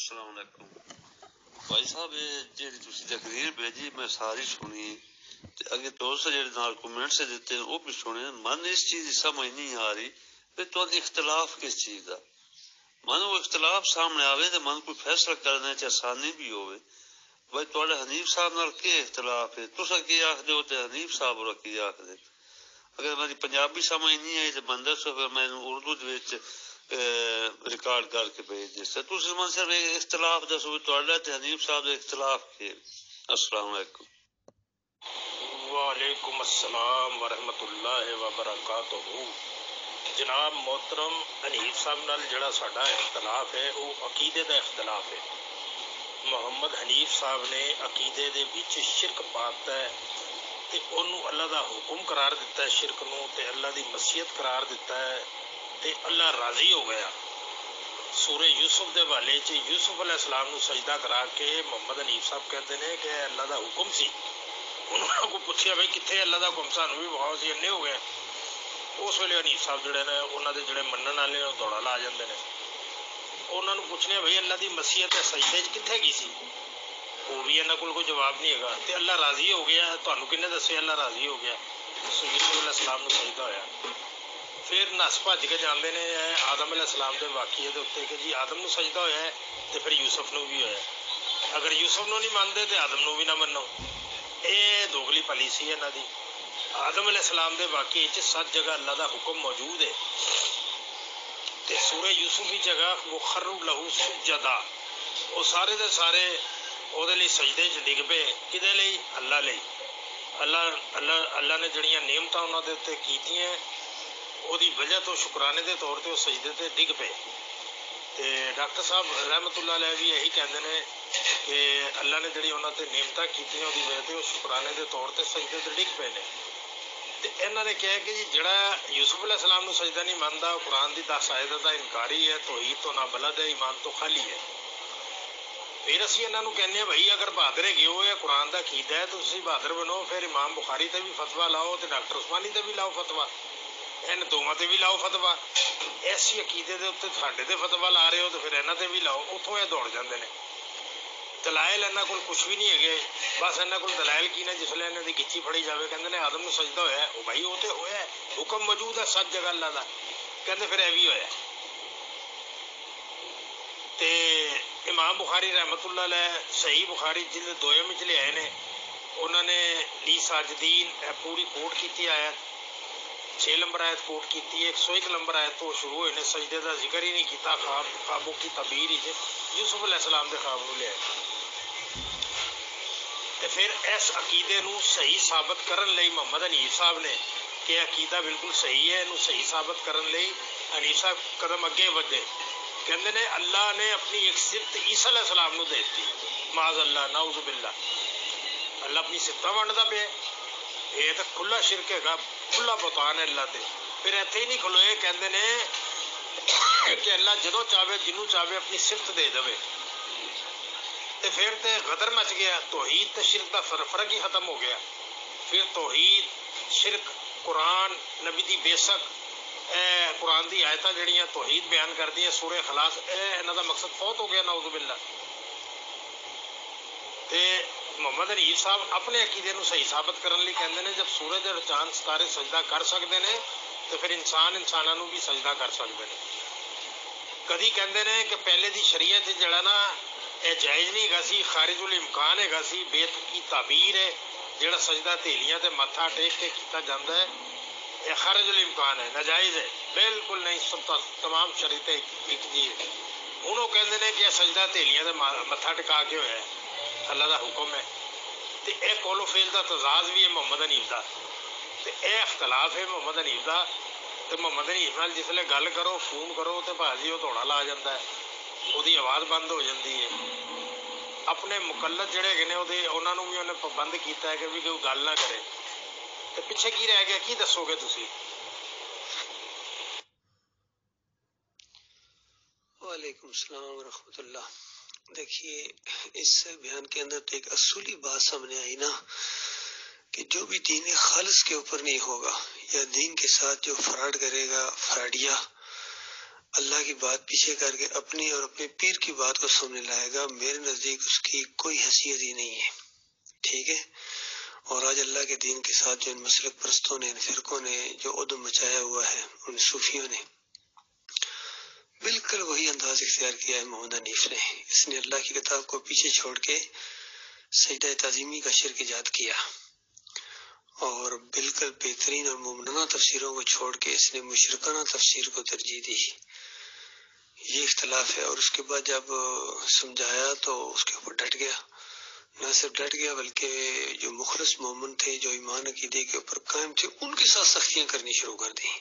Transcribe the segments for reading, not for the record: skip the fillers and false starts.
السلام علیکم بھائی صاحب، جی تقریر بھیجی میں ساری سنی، اگے دوست جڑے نال کمنٹس دیتے ہیں وہ بھی سنے. من اس چیز کی سمجھ نہیں آ رہی کہ تو اختلاف کس چیز کا. من وہ اختلاف سامنے آوے تو من کوئی فیصلہ کرنے چ آسانی بھی ہوئے. بھائی تھوڑے حنیف صاحب نال کی اختلاف ہے؟ تسا کی آخ دو تے حنیف صاحب اور کی آخ دے. اگر میری پنجابی سمجھ نہیں آئی تو بندہ سو پھر میں اردو ریکارڈ کر کے بھیج دے. تسی من صرف اختلاف دسو تھوڑا تے حنیف صاحب اختلاف کے. السلام علیکم. وعلیکم السلام ورحمۃ اللہ وبرکاتہ. جناب محترم، حنیف صاحب نال جڑا ساڈا اختلاف ہے وہ عقیدے دا اختلاف ہے. محمد حنیف صاحب نے عقیدے دے وچ شرک پاتا ہے تے انہوں اللہ دا حکم قرار دیتا ہے شرک نو، تے اللہ دی مشیت قرار دیتا ہے تے اللہ راضی ہو گیا. سورہ یوسف دے حوالے چ یوسف علیہ السلام نو سجدہ کرا کے محمد حنیف صاحب کہتے ہیں کہ اللہ دا حکم سی. انہوں کو پوچھا بھائی کتنے اللہ دا حکم سانو بھی بہت سی انے ہو گئے. اس ویلے حنیف صاحب جڑے نے انہوں دے جڑے منن والے نے دوڑا لا جاندے نے. انہوں نے پوچھنے بھائی اللہ دی مسیحت سجدے کتنے گئی سی؟ وہ بھی انہوں کو کوئی جواب نہیں ہے. تے اللہ راضی ہو گیا، تمہیں کنے دسے اللہ راضی ہو گیا؟ یوسف علیہ السلام نو سجدہ ہویا. پھر نس بھج کے جاندے نے آدم علیہ السلام دے واقعے دے اتنے کہ جی آدم نو سجدہ ہویا ہے تے پھر یوسف نو بھی ہویا. اگر یوسف نو نہیں مانتے تے آدم نو بھی نہ منو. اے دوگلی پالیسی ہے انہاں دی. آدم علیہ السلام دے واقعے چ 7 جگہ اللہ دا حکم موجود ہے تے سورہ یوسف کی جگہ وخروا لہ سجدا، وہ سارے دے سارے او دے لئی سجدے چ ڈگ پے. کدے لئی؟ اللہ لئی. اللہ نے جڑیاں نعمتاں انہاں دے تے کیتیاں او دی وجہ تو شکرانے دے طور تے وہ سجدے تے ڈگ پے. تے ڈاکٹر صاحب رحمت اللہ علیہ بھی یہی کہندے نے کہ اللہ نے جڑی انہاں تے نعمتاں کیتیاں دی وجہ تے وہ شکرانے دے طور تے سجدے تے ڈگ پے نے. تے انہاں نے کہا کہ جی جڑا یوسف علیہ السلام نو سجدہ نہیں ماندا قرآن دی 10 آیات دا انکاری ہے، توحید تو نابلد ہے، ایمان تو خالی ہے. پھر اسی انہاں نو کہنے ہیں بھائی اگر بہادر گئے ہو یا قرآن دا عقیدہ ہے تو تسی بہادر بنو، پھر امام بخاری تے بھی فتویٰ لاؤ تے ڈاکٹر عثمانی تے بھی لاؤ فتویٰ، ان دوواں تے بھی لاؤ فتویٰ. ایسی عقیدے دے اوتے ساڈے تے فتویٰ لا رہے ہو تو پھر انہاں تے بھی لاؤ. اتوں یہ دوڑ جاندے نے. دلائل انہاں کول کچھ بھی نہیں ہے. بس انہاں کول دلائل کی نے جس لے انہاں دی گچی پھڑی جاوے کہندے نے آدم نو سجدہ ہویا ہے. او بھائی وہ تے ہویا ہے، حکم موجود ہے 7 جگہ اللہ دا. کہندے پھر اے بھی ہویا. تے امام بخاری رحمت اللہ علیہ صحیح بخاری جلد 2 وچ لے آئے نے. انہوں نے لی ساجدین پوری کوٹ کیتی آیت 6 نمبر آیت کوٹ کیتی ہے. 101 نمبر آیت تو شروع ہوئے نے سجدے دا ذکر ہی نہیں کیتا. خوابوں کی تعبیر ہی یوسف علیہ السلام دے خواب نو لے آئے. تے پھر اس عقیدے نو صحیح ثابت کرن لئی محمد حنیف صاحب نے کہ عقیدہ بالکل صحیح ہے، انہوں صحیح ثابت کرن لئی حنیف صاحب قدم اگے ودے. کہندے نے اللہ نے اپنی ایک صفت عیسیٰ علیہ السلام نو دے دی. معاذ اللہ، نعوذ باللہ. اللہ اپنی صفتاں ونڈدا پیا. یہ تو کھلا شرک ہے گا، کھلا بہتان ہے اللہ تے. پھر ایتھے ہی نہیں کھلوئے، کہندے نے کہ اللہ جدوں چاہے جنوں چاہے اپنی صفت دے دے. تے پھر تے غدر مچ گیا. توحید تے شرک دا فرق ہی ختم ہو گیا. پھر توحید شرک قرآن نبی دی بے شک قرآن دی آیتاں جڑیاں توحید بیان کردی ہیں سورہ اخلاص، انہاں دا مقصد فوت ہو گیا نعوذ باللہ. تے محمد حنیف صاحب اپنے عقیدے نو صحیح ثابت کرن لئی کہندے نے جب سورج اور چاند ستارے سجدہ کر سکتے ہیں تو پھر انسان انساناں نو بھی سجدہ کر سکتے ہیں. کدی کہندے نے کہ پہلے دی شریعت جڑا نا یہ جائز نہیں گا سی، خارج الامکان ہے گا سی، بے کی تعبیر ہے جڑا سجدہ تھیلیاں تے ماتھا ٹیک کے کیتا جاندا ہے یہ خارج الامکان ہے، ناجائز ہے، بالکل نہیں. سب تمام شریعتیں ایک جی. ہن وہ کہندے نے کہ سجدہ تھیلیاں تے ماتھا ٹکا کے ہویا ہے، اللہ دا حکم ہے. تے اے قول و فعل دا تضاد بھی ہے محمد حنیف دا. تے اے اختلاف ہے محمد حنیف دا. تے محمد حنیف نال جس لے گل کرو فون کرو تے بھاجی وہ دوڑا لا جاندا ہے، وہ دی آواز بند ہو جاندی ہے. اپنے مقلد جڑے گئے نے انہاں نو بھی انہیں پابند کیتا ہے کہ بھی کوئی گل نہ کرے. تے پیچھے کی رہ گیا؟ کی دسو گے تسی؟ وعلیکم السلام ورحمۃ اللہ. دیکھیے اس بیان کے اندر تو ایک اصولی بات سامنے آئی نا کہ جو بھی دین خالص کے اوپر نہیں ہوگا یا دین کے ساتھ جو فراڈ کرے گا فراڈیا اللہ کی بات پیچھے کر کے اپنی اور اپنے پیر کی بات کو سامنے لائے گا، میرے نزدیک اس کی کوئی حیثیت ہی نہیں ہے. ٹھیک ہے. اور آج اللہ کے دین کے ساتھ جو ان مسلک پرستوں نے، ان فرقوں نے جو عدم مچایا ہوا ہے، ان صوفیوں نے بالکل وہی انداز اختیار کیا ہے محمد حنیف نے. اس نے اللہ کی کتاب کو پیچھے چھوڑ کے سجدہ تعظیمی کا شرک ایجاد کیا، اور بالکل بہترین اور مومنانہ تفسیروں کو چھوڑ کے اس نے مشرکانہ تفسیر کو ترجیح دی. یہ اختلاف ہے. اور اس کے بعد جب سمجھایا تو اس کے اوپر ڈٹ گیا. نہ صرف ڈٹ گیا بلکہ جو مخلص مومن تھے، جو ایمان عقیدے کے اوپر قائم تھے، ان کے ساتھ سختیاں کرنی شروع کر دی،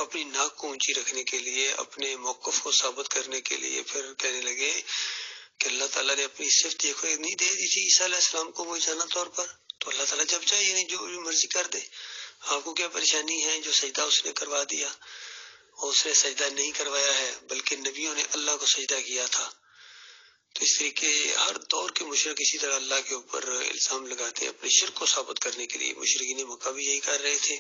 اپنی ناک کو اونچی رکھنے کے لیے، اپنے موقف کو ثابت کرنے کے لیے. پھر کہنے لگے کہ اللہ تعالیٰ نے اپنی صفت دیکھو نہیں دے دی تھی عیسیٰ علیہ السلام کو معجزانہ طور پر، تو اللہ تعالیٰ جب چاہے یعنی جو مرضی کر دے. آپ کو کیا پریشانی ہے؟ جو سجدہ اس نے کروا دیا، اور اس نے سجدہ نہیں کروایا ہے بلکہ نبیوں نے اللہ کو سجدہ کیا تھا. تو اس طریقے ہر دور کے مشرک اسی طرح اللہ کے اوپر الزام لگاتے ہیں اپنے شرک کو ثابت کرنے کے لیے. مشرکین مکہ بھی یہی کر رہے تھے،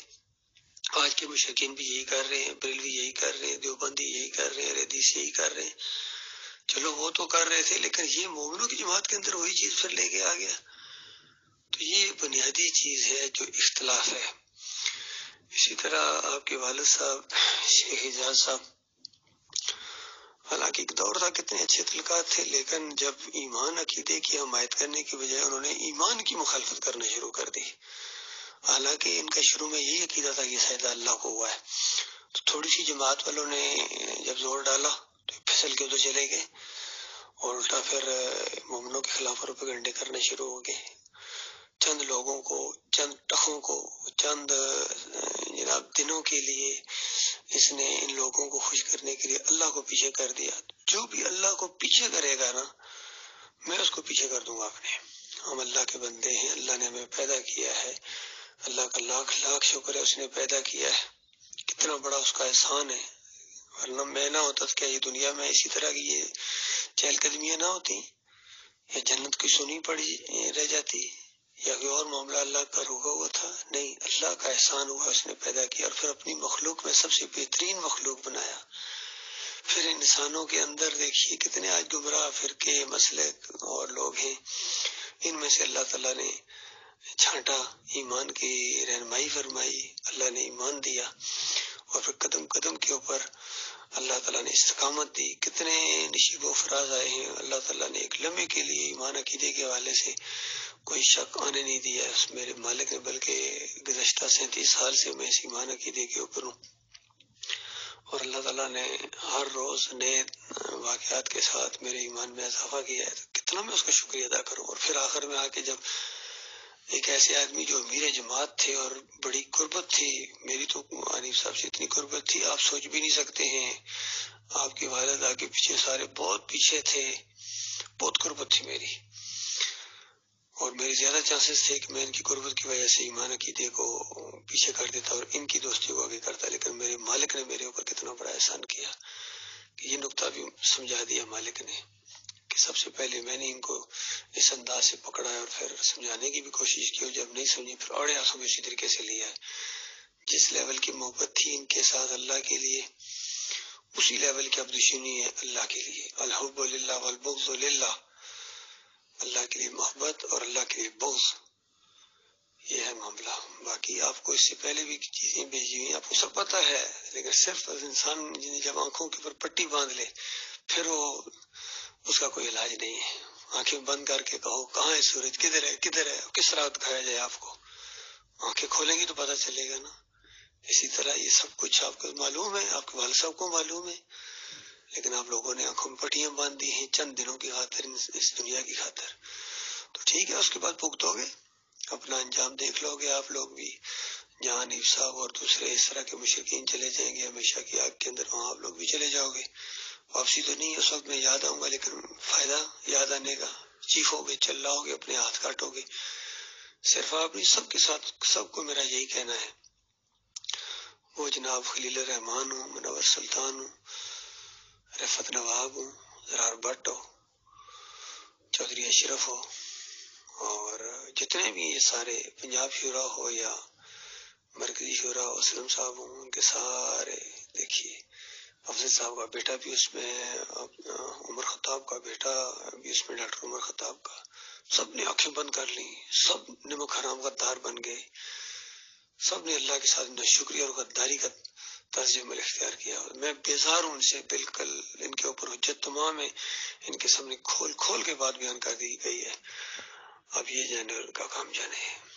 آج کے مشرکین بھی یہی کر رہے ہیں، بریلوی یہی کر رہے ہیں، دیوبندی یہی کر رہے ہیں، ردیس یہی کر رہے ہیں. چلو وہ تو کر رہے تھے، لیکن یہ مومنوں کی جماعت کے اندر وہی چیز پھر لے کے آ گیا. تو یہ بنیادی چیز ہے جو اختلاف ہے. اسی طرح آپ کے والد صاحب شیخ اعجاز صاحب، حالانکہ ایک دور تھا کتنے اچھے تلقات تھے، لیکن جب ایمان عقیدے کی حمایت کرنے کی بجائے انہوں نے ایمان کی مخالفت کرنا شروع کر دی. حالانکہ ان کا شروع میں یہی عقیدہ تھا کہ سجدہ اللہ کو ہوا ہے. تو تھوڑی سی جماعت والوں نے جب زور ڈالا تو پھسل کے ادھر چلے گئے، اور الٹا پھر مومنوں کے خلاف پروپیگنڈے کرنا شروع ہو گئے. چند لوگوں کو، چند ٹخوں کو، چند جناب دنوں کے لیے اس نے ان لوگوں کو خوش کرنے کے لیے اللہ کو پیچھے کر دیا. جو بھی اللہ کو پیچھے کرے گا نا، میں اس کو پیچھے کر دوں گا اپنے. ہم اللہ کے بندے ہیں، اللہ نے ہمیں پیدا کیا ہے، اللہ کا لاکھ لاکھ شکر ہے اس نے پیدا کیا ہے، کتنا بڑا اس کا احسان ہے. ورنہ میں نہ ہوتا تو کیا یہ دنیا میں اسی طرح کی یہ چہل قدمیاں نہ ہوتی، یا جنت کی سنی پڑی رہ جاتی، یا کوئی اور معاملہ اللہ کا روکا ہوا تھا؟ نہیں، اللہ کا احسان ہوا، اس نے پیدا کیا اور پھر اپنی مخلوق میں سب سے بہترین مخلوق بنایا. پھر انسانوں کے اندر دیکھیے کتنے آج گمراہ فرقے مسلک اور لوگ ہیں، ان میں سے اللہ تعالیٰ نے چھانٹا، ایمان کی رہنمائی فرمائی، اللہ نے ایمان دیا، اور پھر قدم قدم کے اوپر اللہ تعالیٰ نے استقامت دی. کتنے نشیب و فراز آئے ہیں، اللہ تعالیٰ نے ایک لمحے کے لیے ایمان عقیدے کے حوالے سے کوئی شک آنے نہیں دیا اس میرے مالک نے، بلکہ گزشتہ 37 سال سے میں اس ایمان عقیدے کے اوپر ہوں، اور اللہ تعالیٰ نے ہر روز نئے واقعات کے ساتھ میرے ایمان میں اضافہ کیا ہے. تو کتنا میں اس کا شکریہ ادا کروں. اور پھر آخر میں آ کے جب ایک ایسے آدمی جو امیر جماعت تھے اور بڑی قربت تھی، میری تو حنیف صاحب سے اتنی قربت تھی آپ سوچ بھی نہیں سکتے ہیں. آپ کے والد آگے پیچھے سارے بہت پیچھے تھے، بہت قربت تھی میری، اور میرے زیادہ چانسز تھے کہ میں ان کی قربت کی وجہ سے ایمان عقیدے کو پیچھے کر دیتا اور ان کی دوستی کو آگے کرتا. لیکن میرے مالک نے میرے اوپر کتنا بڑا احسان کیا کہ یہ نقطہ بھی سمجھا دیا مالک نے کہ سب سے پہلے میں نے ان کو اس انداز سے پکڑا ہے، اور پھر سمجھانے کی بھی کوشش کی، اور جب نہیں سمجھے پھر اوڑے آنسوں میں اسی طریقے سے لیا ہے. جس لیول کی محبت تھی ان کے ساتھ اللہ کے لیے، اسی لیول کی اب دشمنی ہے اللہ کے لیے. الحب للہ والبغض للہ، اللہ کے لیے محبت اور اللہ کے لیے بغض، یہ ہے معاملہ. باقی آپ کو اس سے پہلے بھی چیزیں بھیجی ہوئی آپ کو سب پتہ ہے، لیکن صرف انسان جب آنکھوں کے اوپر پٹی باندھ لے پھر وہ اس کا کوئی علاج نہیں ہے. آنکھیں بند کر کے کہو کہاں ہے سورج، کدھر ہے کدھر ہے، کس طرح دکھایا جائے آپ کو؟ آنکھیں کھولیں گی تو پتہ چلے گا نا. اسی طرح یہ سب کچھ آپ کو معلوم ہے، آپ کے والد صاحب کو معلوم ہے، لیکن آپ لوگوں نے آنکھوں میں پٹیاں باندھ دی ہیں چند دنوں کی خاطر، اس دنیا کی خاطر. تو ٹھیک ہے، اس کے بعد بھگتو گے، اپنا انجام دیکھ لو گے آپ لوگ بھی. جہاں حنیف صاحب اور دوسرے اس طرح کے مشرکین چلے جائیں گے ہمیشہ کی آگ کے اندر، وہاں آپ لوگ بھی چلے جاؤ گے. واپسی تو نہیں، اس وقت میں یاد آؤں گا، لیکن فائدہ یاد آنے کا، چیخو گے، چلاؤ گے، اپنے ہاتھ کاٹو گے. صرف آپ نہیں، سب کے ساتھ سب کو میرا یہی کہنا ہے، وہ جناب خلیل الرحمان ہوں، منور سلطان ہوں، رفت نواب ہوں، زرار بٹ ہو، چودھری اشرف ہو، اور جتنے بھی یہ سارے پنجاب شورا ہو یا مرکزی شورا ہو، اسلم صاحب ہوں، ان کے سارے دیکھیے افضل صاحب کا بیٹا بھی اس میں، عمر خطاب کا بیٹا بھی اس میں، ڈاکٹر عمر خطاب کا، سب نے آنکھیں بند کر لی، سب نمک حرام غدار بن گئے، سب نے اللہ کے ساتھ ناشکری اور غداری کا طرز عمل اختیار کیا. میں بیزار ہوں ان سے، بالکل ان کے اوپر حجت تمام ہے، ان کے سامنے کھول کھول کے بات بیان کر دی گئی ہے. اب یہ جانے ان کا کام جانے ہے.